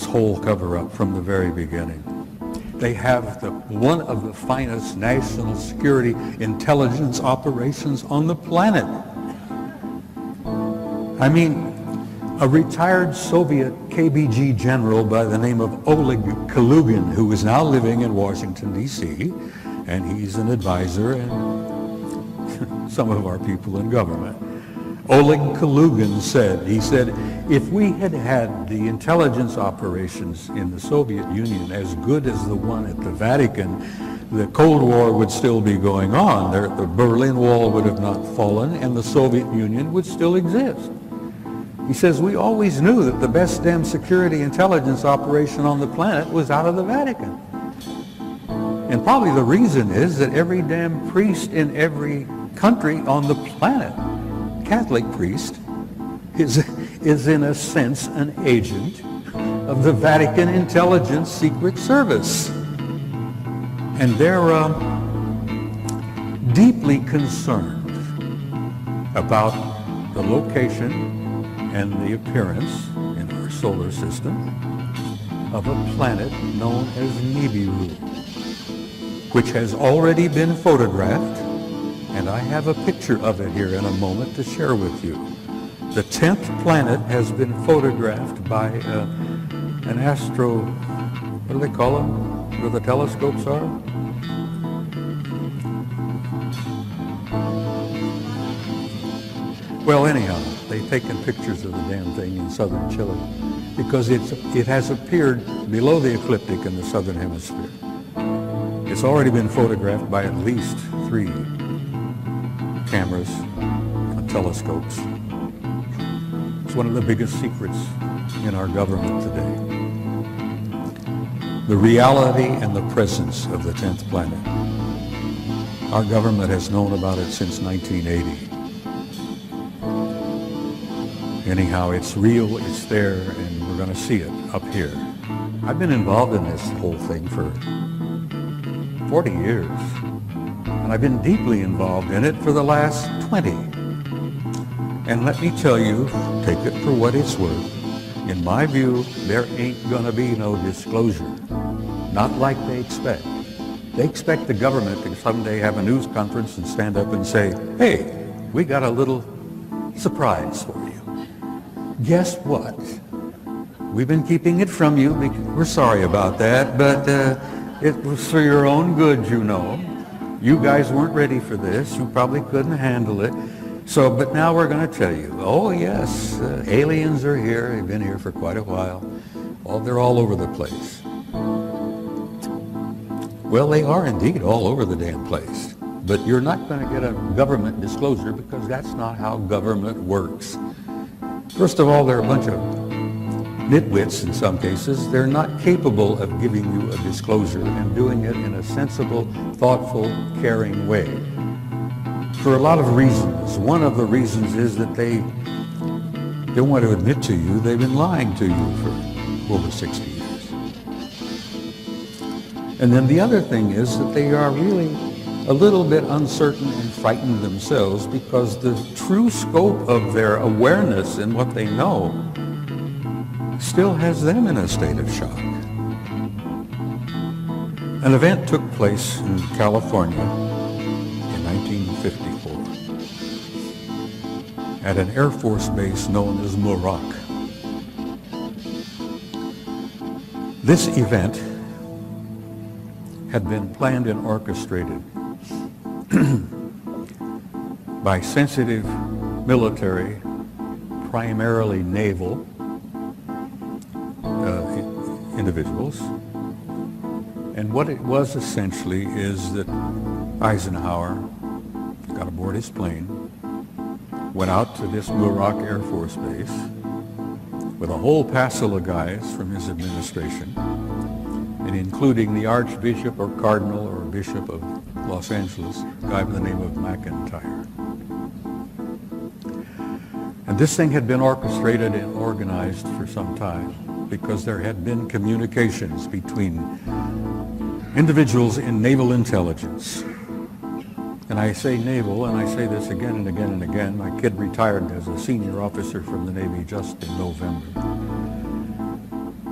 whole cover-up from the very beginning. They have one of the finest national security intelligence operations on the planet. I mean, a retired Soviet KGB general by the name of Oleg Kalugin, who is now living in Washington, D.C., and he's an advisor and some of our people in government. Oleg Kalugin said, if we had had the intelligence operations in the Soviet Union as good as the one at the Vatican, the Cold War would still be going on. The Berlin Wall would have not fallen, and the Soviet Union would still exist. He says, we always knew that the best damn security intelligence operation on the planet was out of the Vatican. And probably the reason is that every damn priest in every country on the planet, Catholic priest, is in a sense an agent of the Vatican Intelligence Secret Service. And they're deeply concerned about the location and the appearance in our solar system of a planet known as Nibiru, which has already been photographed, and I have a picture of it here in a moment to share with you. The 10th planet has been photographed by an astro, what do they call them, where the telescopes are? Well, anyhow, they've taken pictures of the damn thing in southern Chile because it has appeared below the ecliptic in the southern hemisphere. It's already been photographed by at least 3 cameras and telescopes. It's one of the biggest secrets in our government today. The reality and the presence of the 10th planet. Our government has known about it since 1980. Anyhow, it's real, it's there, and we're going to see it up here. I've been involved in this whole thing for 40 years, and I've been deeply involved in it for the last 20. And let me tell you, take it for what it's worth, in my view, there ain't going to be no disclosure. Not like they expect. They expect the government to someday have a news conference and stand up and say, hey, we got a little surprise for you. Guess what? We've been keeping it from you. We're sorry about that, but it was for your own good, you know. You guys weren't ready for this. You probably couldn't handle it. So, but now we're going to tell you, oh yes, aliens are here. They've been here for quite a while. They're all over the place. Well, they are indeed all over the damn place. But you're not going to get a government disclosure because that's not how government works. First of all, they're a bunch of nitwits in some cases. They're not capable of giving you a disclosure and doing it in a sensible, thoughtful, caring way. For a lot of reasons. One of the reasons is that they don't want to admit to you they've been lying to you for over 60 years. And then the other thing is that they are really a little bit uncertain and frightened themselves because the true scope of their awareness and what they know still has them in a state of shock. An event took place in California in 1954 at an Air Force base known as Muroc. This event had been planned and orchestrated by sensitive military, primarily naval individuals. And what it was essentially is that Eisenhower got aboard his plane, went out to this Muroc Air Force Base with a whole passel of guys from his administration, and including the Archbishop or Cardinal or Bishop of Los Angeles, a guy by the name of McIntyre. And this thing had been orchestrated and organized for some time because there had been communications between individuals in naval intelligence. And I say naval, and I say this again and again and again. My kid retired as a senior officer from the Navy just in November.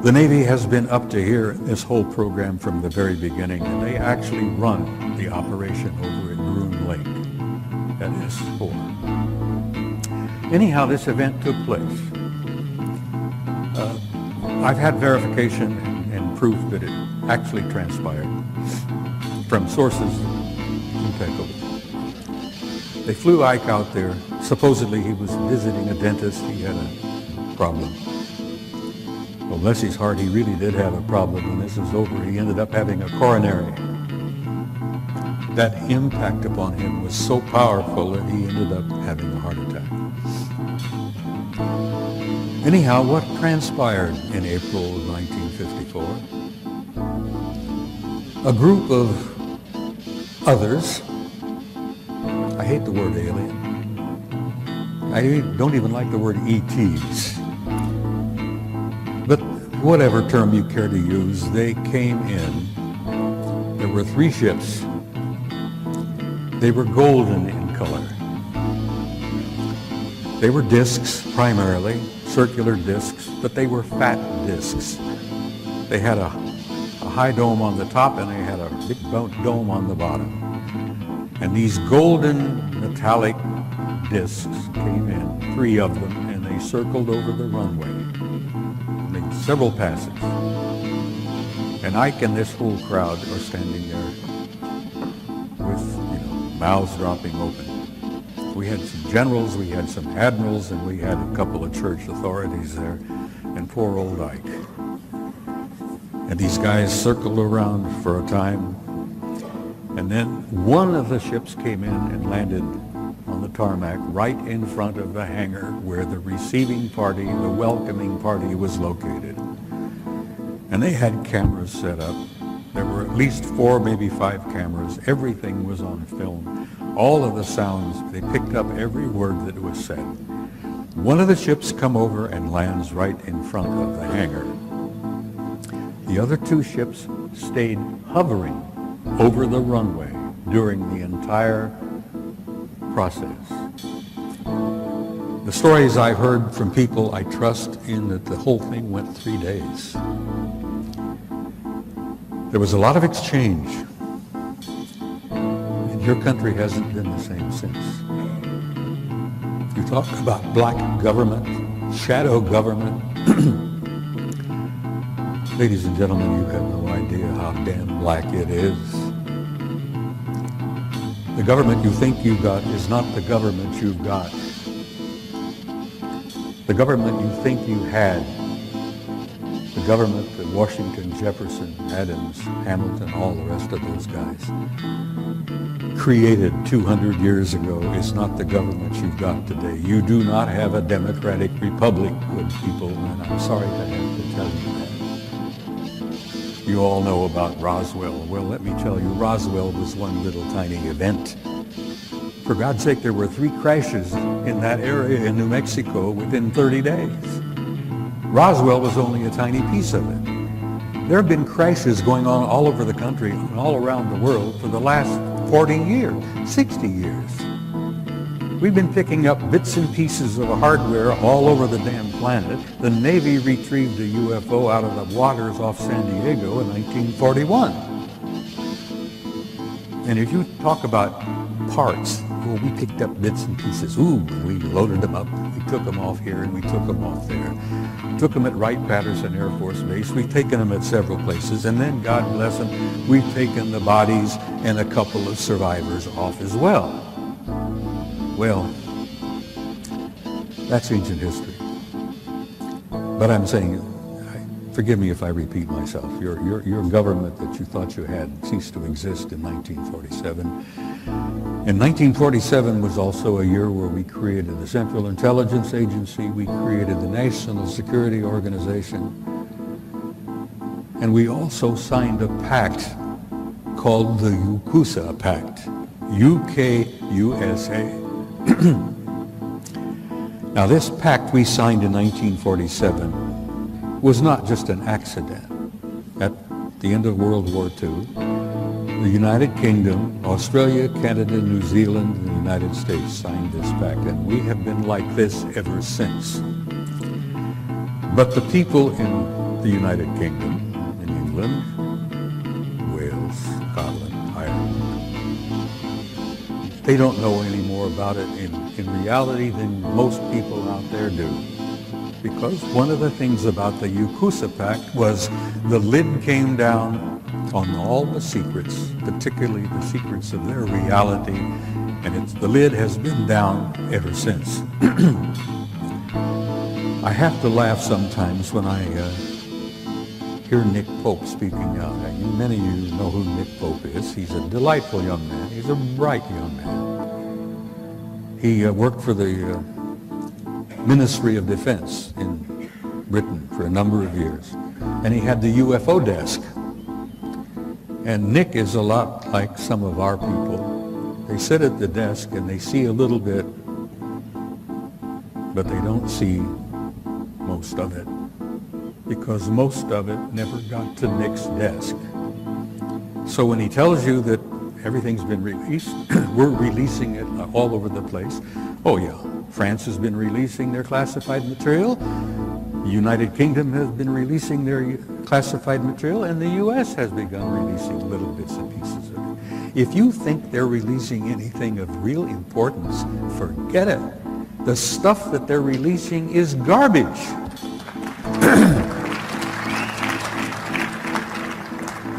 The Navy has been up to here in this whole program from the very beginning, and they actually run the operation over at Groom Lake at S4. Anyhow, this event took place. I've had verification and proof that it actually transpired from sources impeccable. They flew Ike out there. Supposedly he was visiting a dentist. He had a problem. Well, bless his heart, he really did have a problem. When this was over, he ended up having a coronary. That impact upon him was so powerful that he ended up having a heart attack. Anyhow, what transpired in April of 1954? A group of others, I hate the word alien, I don't even like the word ETs, but whatever term you care to use, they came in. There were 3 ships. They were golden in color. They were discs primarily, circular discs, but they were fat discs. They had a high dome on the top and they had a big dome on the bottom. And these golden metallic discs came in, 3 of them, and they circled over the runway. Made several passes. And Ike and this whole crowd are standing there with, mouths dropping open. We had some generals, we had some admirals, and we had a couple of church authorities there, and poor old Ike. And these guys circled around for a time, and then one of the ships came in and landed on the tarmac right in front of the hangar where the receiving party, the welcoming party, was located. And they had cameras set up. There were at least 4, maybe 5 cameras. Everything was on film. All of the sounds, they picked up every word that was said. One of the ships come over and lands right in front of the hangar. The other 2 ships stayed hovering over the runway during the entire process. The stories I've heard from people I trust in that the whole thing went 3 days. There was a lot of exchange. And your country hasn't been the same since. You talk about black government, shadow government. Ladies and gentlemen, you have no idea how damn black it is. The government you think you got is not the government you've got. The government you think you had, the government that Washington, Jefferson, Adams, Hamilton, all the rest of those guys created 200 years ago is not the government you've got today. You do not have a democratic republic, good people, and I'm sorry to have to tell you that. You all know about Roswell. Well, let me tell you, Roswell was one little tiny event. For God's sake, there were 3 crashes in that area in New Mexico within 30 days. Roswell was only a tiny piece of it. There have been crashes going on all over the country and all around the world for the last 40 years, 60 years. We've been picking up bits and pieces of hardware all over the damn planet. The Navy retrieved a UFO out of the waters off San Diego in 1941. And if you talk about parts, well, we picked up bits and pieces. Ooh, we loaded them up. We took them off here and we took them off there. Took them at Wright-Patterson Air Force Base. We've taken them at several places. And then, God bless them, we've taken the bodies and a couple of survivors off as well. Well, that's ancient history. But I'm saying, forgive me if I repeat myself, your government that you thought you had ceased to exist in 1947. And 1947 was also a year where we created the Central Intelligence Agency, we created the National Security Organization, and we also signed a pact called the UKUSA Pact, UK-USA. Now this pact we signed in 1947 was not just an accident. At the end of World War II, the United Kingdom, Australia, Canada, New Zealand, and the United States signed this pact, and we have been like this ever since. But the people in the United Kingdom, in England, Wales, Scotland, Ireland. They don't know any more about it in reality than most people out there do. Because one of the things about the Yakuza Pact was the lid came down on all the secrets, particularly the secrets of their reality, and the lid has been down ever since. I have to laugh sometimes when I hear Nick Pope speaking out. Many of you know who Nick Pope is. He's a delightful young man. He's a bright young man. He worked for the Ministry of Defense in Britain for a number of years, and he had the UFO desk. And Nick is a lot like some of our people. They sit at the desk and they see a little bit, but they don't see most of it, because most of it never got to Nick's desk. So when he tells you that everything's been released, we're releasing it all over the place. Oh yeah, France has been releasing their classified material. The United Kingdom has been releasing their classified material, and the U.S. has begun releasing little bits and pieces of it. If you think they're releasing anything of real importance, forget it. The stuff that they're releasing is garbage.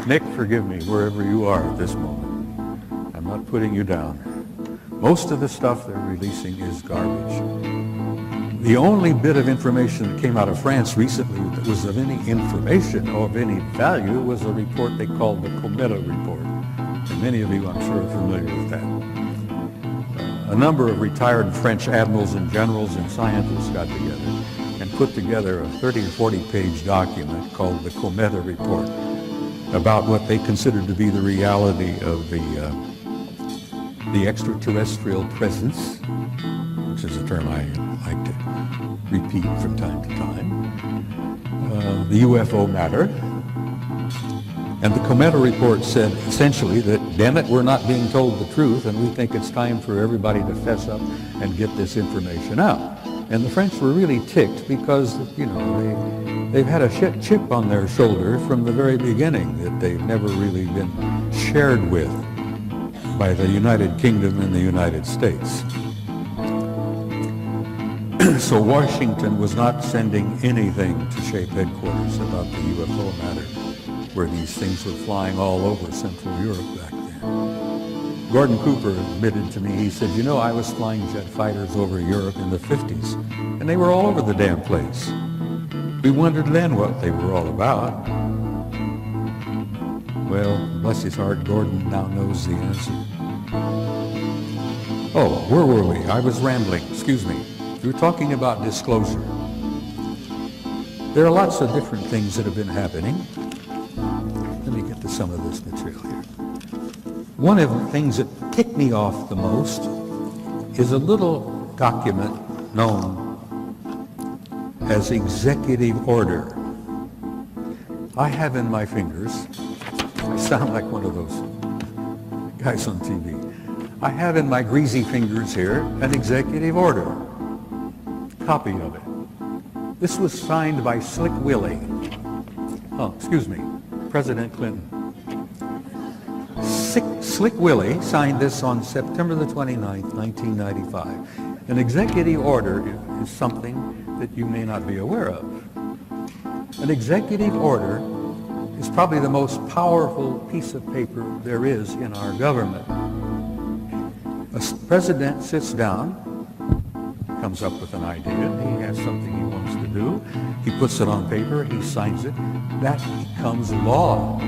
Nick, forgive me wherever you are at this moment. I'm not putting you down. Most of the stuff they're releasing is garbage. The only bit of information that came out of France recently that was of any information or of any value was a report they called the Cometa report. And many of you, I'm sure, are familiar with that. A number of retired French admirals and generals and scientists got together and put together a 30 or 40-page document called the Cometa report about what they considered to be the reality of the extraterrestrial presence, which is a term I like to repeat from time to time, the UFO matter. And the Cometa report said essentially that, damn it, we're not being told the truth, and we think it's time for everybody to fess up and get this information out. And the French were really ticked because, you know, they've had a chip on their shoulder from the very beginning that they've never really been shared with by the United Kingdom and the United States. So Washington was not sending anything to Shape headquarters about the UFO matter, where these things were flying all over Central Europe back then. Gordon Cooper admitted to me, he said, you know, I was flying jet fighters over Europe in the 50s, and they were all over the damn place. We wondered then what they were all about. Well, bless his heart, Gordon now knows the answer. Oh, where were we? I was rambling, excuse me. We were talking about disclosure. There are lots of different things that have been happening. Let me get to some of this material here. One of the things that ticked me off the most is a little document known as Executive Order. I have in my fingers, I sound like one of those guys on TV. I have in my greasy fingers here an Executive Order, copy of it. This was signed by Slick Willie. Oh, excuse me, President Clinton. Slick Willie signed this on September the 29th, 1995. An executive order is something that you may not be aware of. An executive order is probably the most powerful piece of paper there is in our government. A president sits down, comes up with an idea, he has something he wants to do, he puts it on paper, he signs it, that becomes law.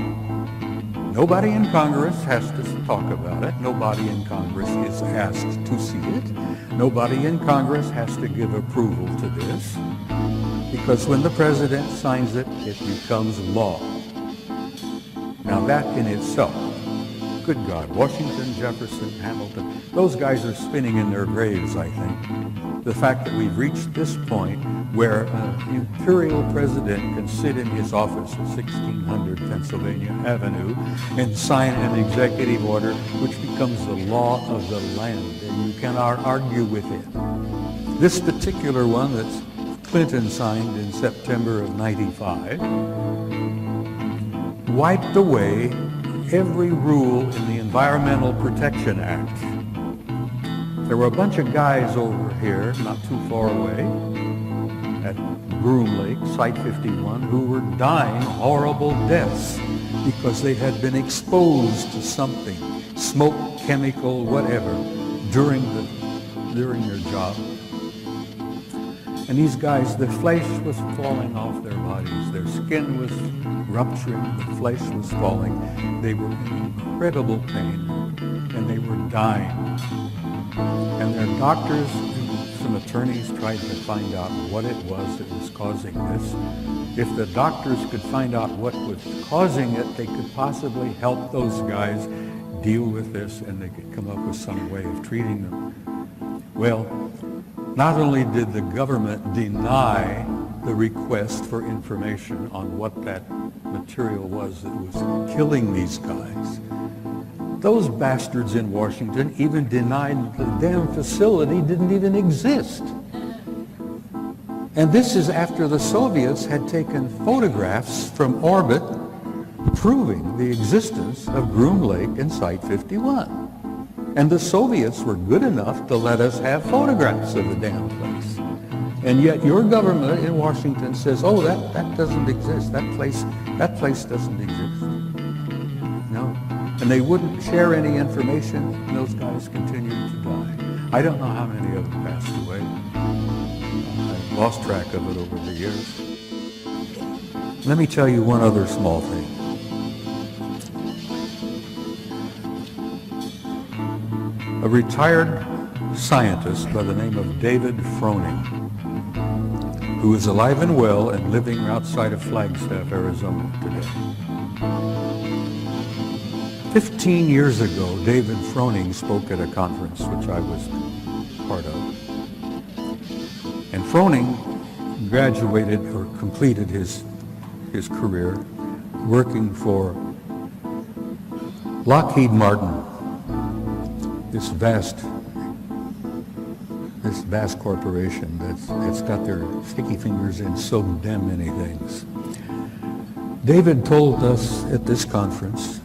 Nobody in Congress has to talk about it. Nobody in Congress is asked to see it. Nobody in Congress has to give approval to this, because when the president signs it, it becomes law. Now that in itself, good God, Washington, Jefferson, Hamilton, those guys are spinning in their graves, I think. The fact that we've reached this point where an imperial president can sit in his office at 1600 Pennsylvania Avenue and sign an executive order which becomes the law of the land, and you cannot argue with it. This particular one that's Clinton signed in September of '95 wiped away every rule in the Environmental Protection Act. There were a bunch of guys over here, not too far away, at Groom Lake, Site 51, who were dying horrible deaths because they had been exposed to something, smoke, chemical, whatever, during their job. And these guys, their flesh was falling off their bodies. Their skin was rupturing. The flesh was falling. They were in incredible pain, and they were dying. And their doctors, some attorneys tried to find out what it was that was causing this. If the doctors could find out what was causing it, they could possibly help those guys deal with this, and they could come up with some way of treating them. Well, not only did the government deny the request for information on what that material was that was killing these guys, those bastards in Washington even denied the damn facility didn't even exist. And this is after the Soviets had taken photographs from orbit proving the existence of Groom Lake and Site 51. And the Soviets were good enough to let us have photographs of the damn place. And yet your government in Washington says, oh, that doesn't exist. That place doesn't exist. No. And they wouldn't share any information, and those guys continued to die. I don't know how many of them passed away. I've lost track of it over the years. Let me tell you one other small thing. A retired scientist by the name of David Froning, who is alive and well and living outside of Flagstaff, Arizona today. 15 years ago, David Froning spoke at a conference which I was part of. And Froning graduated or completed his career working for Lockheed Martin, this vast corporation that's got their sticky fingers in so damn many things. David told us at this conference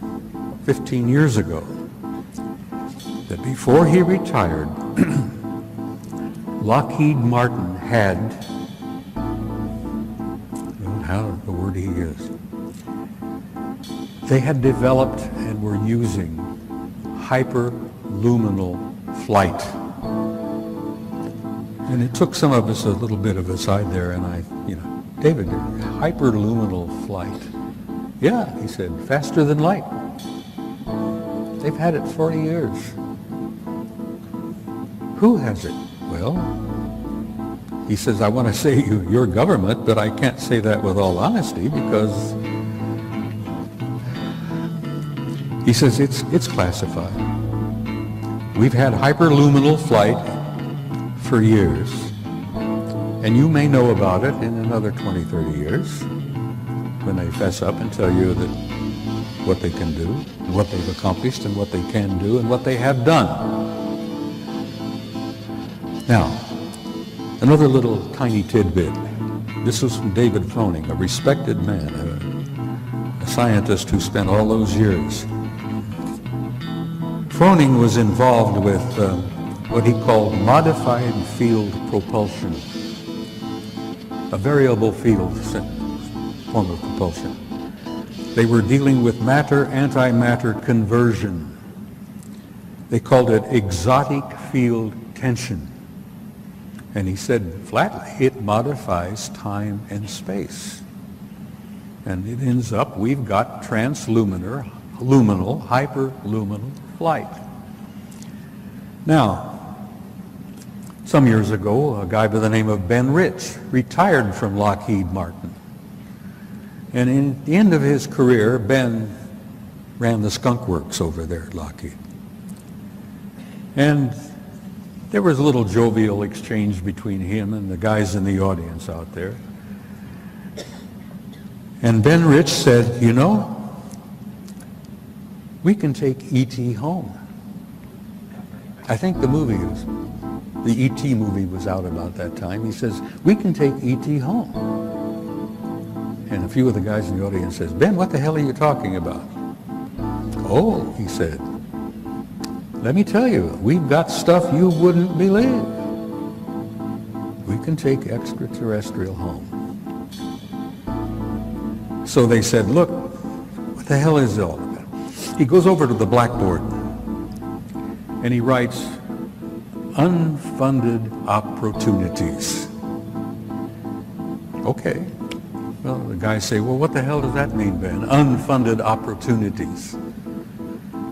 15 years ago that before he retired, Lockheed Martin had, how the word he is, they had developed and were using hyperluminal flight. And it took some of us a little bit of a side there, and David, hyperluminal flight. Yeah, he said, faster than light. They've had it 40 years. Who has it? Well, he says, I want to say your government, but I can't say that with all honesty because he says it's classified. We've had hyperluminal flight for years, and you may know about it in another 20, 30 years when they fess up and tell you that what they can do, and what they've accomplished, and what they can do, and what they have done. Now, another little tiny tidbit. This was from David Froning, a respected man, a scientist who spent all those years. Froning was involved with what he called modified field propulsion, a variable field form of propulsion. They were dealing with matter-antimatter conversion. They called it exotic field tension. And he said flatly, it modifies time and space. And it ends up, we've got transluminal, hyperluminal flight. Now, some years ago, a guy by the name of Ben Rich retired from Lockheed Martin. And in the end of his career, Ben ran the skunk works over there at Lockheed. And there was a little jovial exchange between him and the guys in the audience out there. And Ben Rich said, you know, we can take E.T. home. I think the E.T. movie was out about that time. He says, we can take E.T. home. And a few of the guys in the audience says, Ben, what the hell are you talking about? Oh, he said, let me tell you, we've got stuff you wouldn't believe. We can take extraterrestrial home. So they said, look, what the hell is it all about? He goes over to the blackboard and he writes, unfunded opportunities. Okay. Well, the guys say, well, what the hell does that mean, Ben? Unfunded opportunities.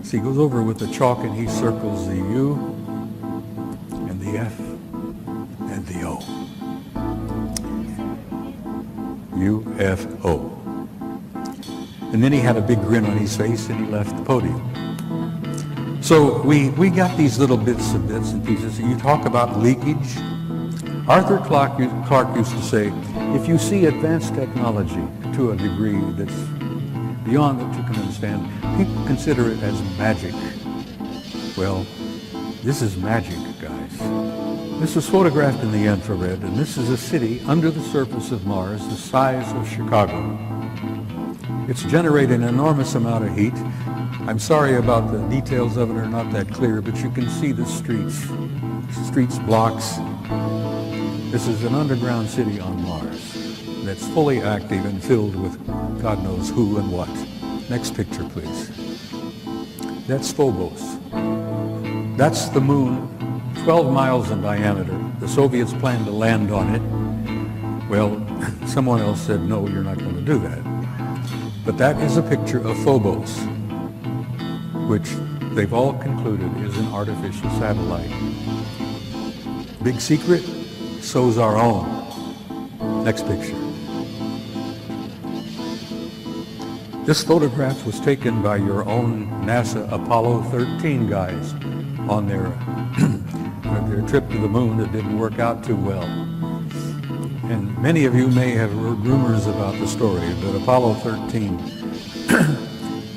So he goes over with the chalk and he circles the U and the F and the O. UFO. And then he had a big grin on his face and he left the podium. So we got these little bits and pieces. You talk about leakage. Arthur Clarke used to say, if you see advanced technology to a degree that's beyond what you can understand, people consider it as magic. Well, this is magic, guys. This was photographed in the infrared, and this is a city under the surface of Mars the size of Chicago. It's generating an enormous amount of heat. I'm sorry about the details of it are not that clear, but you can see the streets, blocks. This is an underground city on Mars that's fully active and filled with God knows who and what. Next picture, please. That's Phobos. That's the moon, 12 miles in diameter. The Soviets planned to land on it. Well, someone else said, no, you're not going to do that. But that is a picture of Phobos, which they've all concluded is an artificial satellite. Big secret? So's our own. Next picture. This photograph was taken by your own NASA Apollo 13 guys on their trip to the moon that didn't work out too well. And many of you may have heard rumors about the story, but Apollo 13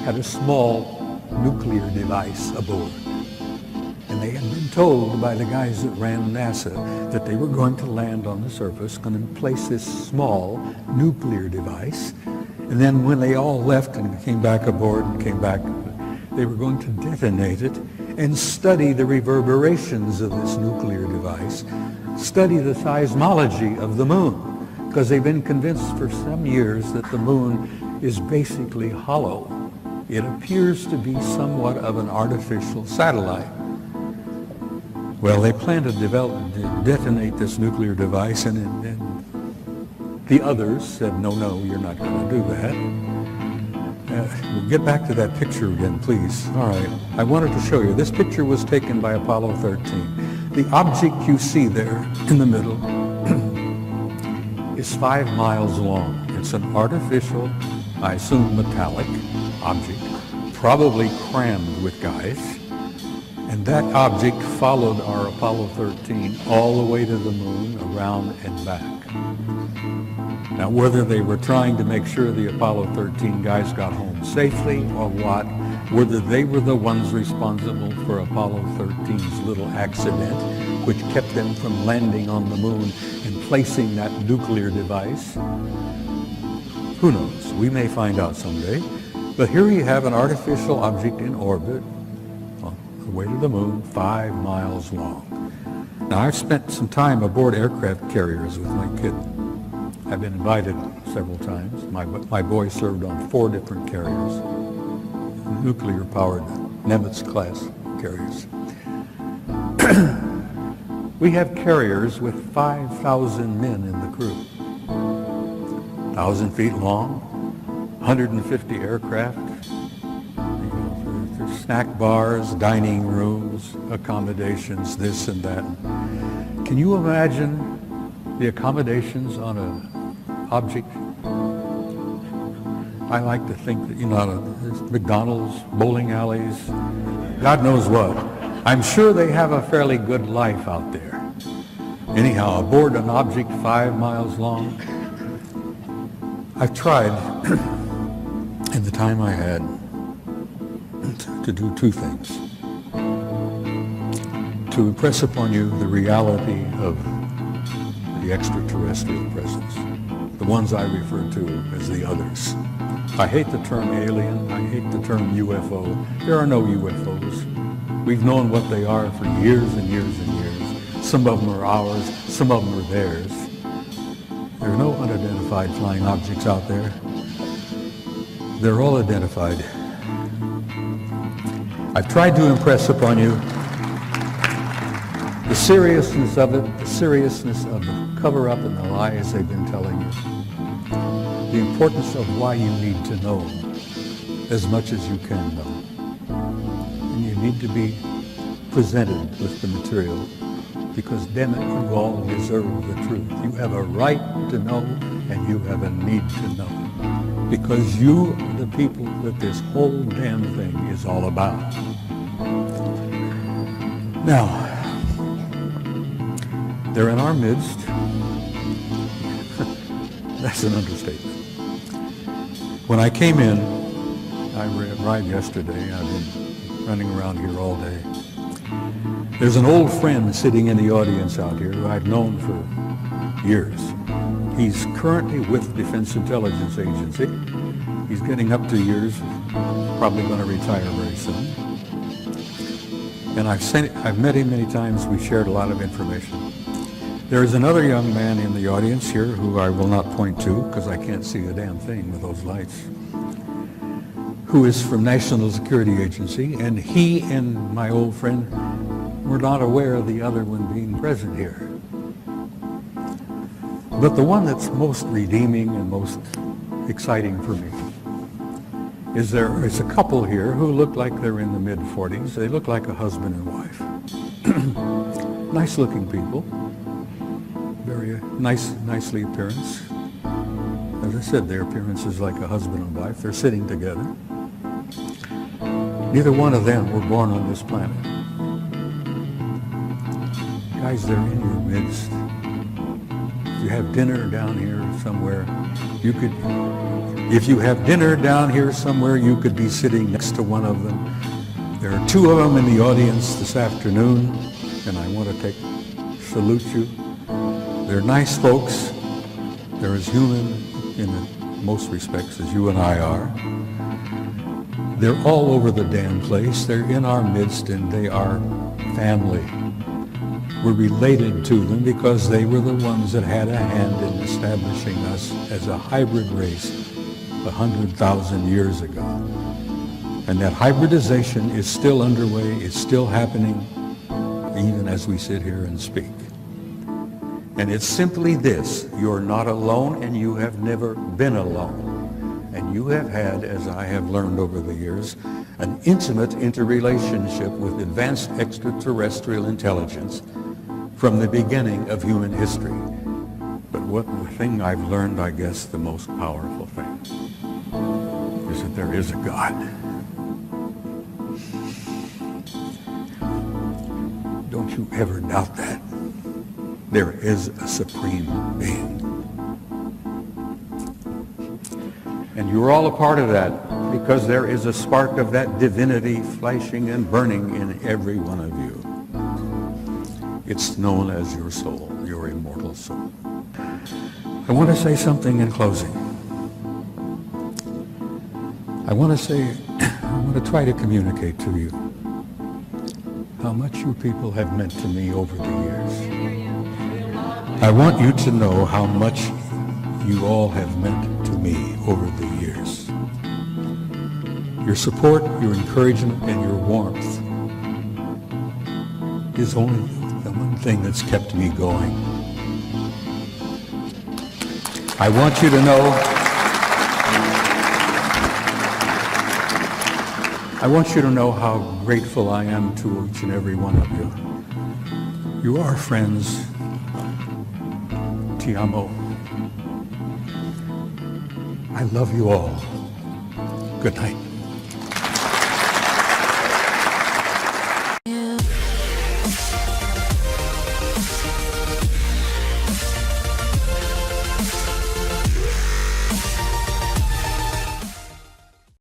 had a small nuclear device aboard. And they had been told by the guys that ran NASA that they were going to land on the surface, going to place this small nuclear device. And then when they all left and came back aboard and came back, they were going to detonate it and study the reverberations of this nuclear device, study the seismology of the moon, because they've been convinced for some years that the moon is basically hollow. It appears to be somewhat of an artificial satellite. Well, they plan to detonate this nuclear device, and the others said, no, you're not going to do that. We'll get back to that picture again, please. All right, I wanted to show you. This picture was taken by Apollo 13. The object you see there in the middle is 5 miles long. It's an artificial, I assume metallic object, probably crammed with guys. And that object followed our Apollo 13 all the way to the moon, around and back. Now, whether they were trying to make sure the Apollo 13 guys got home safely or what, whether they were the ones responsible for Apollo 13's little accident, which kept them from landing on the moon and placing that nuclear device, who knows? We may find out someday. But here you have an artificial object in orbit on the way to the moon, 5 miles long. Now, I've spent some time aboard aircraft carriers with my kid. I've been invited several times. My boy served on 4 different carriers, nuclear-powered Nimitz-class carriers. We have carriers with 5,000 men in the crew, 1,000 feet long, 150 aircraft. There's snack bars, dining rooms, accommodations, this and that. Can you imagine the accommodations on an object? I like to think that, there's McDonald's, bowling alleys, God knows what. I'm sure they have a fairly good life out there. Anyhow, aboard an object 5 miles long, I've tried, in the time I had, to do 2 things. to impress upon you the reality of the extraterrestrial presence, the ones I refer to as the others. I hate the term alien. I hate the term UFO. There are no UFOs. We've known what they are for years and years and years. Some of them are ours. Some of them are theirs. There are no unidentified flying objects out there. They're all identified. I've tried to impress upon you the seriousness of it, the seriousness of the cover-up and the lies they've been telling you, the importance of why you need to know as much as you can know. And you need to be presented with the material because, damn it, you all deserve the truth. You have a right to know and you have a need to know because you are the people that this whole damn thing is all about. Now, they're in our midst. That's an understatement. When I came in, I arrived yesterday. I've been running around here all day. There's an old friend sitting in the audience out here who I've known for years. He's currently with Defense Intelligence Agency. He's getting up to years, probably going to retire very soon. And I've met him many times. We've shared a lot of information. There is another young man in the audience here who I will not point to because I can't see a damn thing with those lights, who is from National Security Agency, and he and my old friend were not aware of the other one being present here. But the one that's most redeeming and most exciting for me is there is a couple here who look like they're in the mid-40s. They look like a husband and wife. Nice-looking people. Very nicely appearance. As I said, their appearance is like a husband and wife. They're sitting together. Neither one of them were born on this planet. Guys, they're in your midst. If you have dinner down here somewhere, you could be sitting next to one of them. There are two of them in the audience this afternoon, and I want to salute you. They're nice folks. They're as human in most respects as you and I are. They're all over the damn place. They're in our midst, and they are family. We're related to them because they were the ones that had a hand in establishing us as a hybrid race 100,000 years ago. And that hybridization is still underway. It's still happening even as we sit here and speak. And it's simply this: you're not alone, and you have never been alone. And you have had, as I have learned over the years, an intimate interrelationship with advanced extraterrestrial intelligence from the beginning of human history. But the thing I've learned, I guess, the most powerful thing, is that there is a God. Don't you ever doubt that. There is a supreme being. And you're all a part of that because there is a spark of that divinity flashing and burning in every one of you. It's known as your soul, your immortal soul. I want to say something in closing. I want to try to communicate to you how much you people have meant to me over the years. I want you to know how much you all have meant to me over the years. Your support, your encouragement, and your warmth is only the one thing that's kept me going. I want you to know how grateful I am to each and every one of you. You are friends. Ti amo. I love you all. Good night.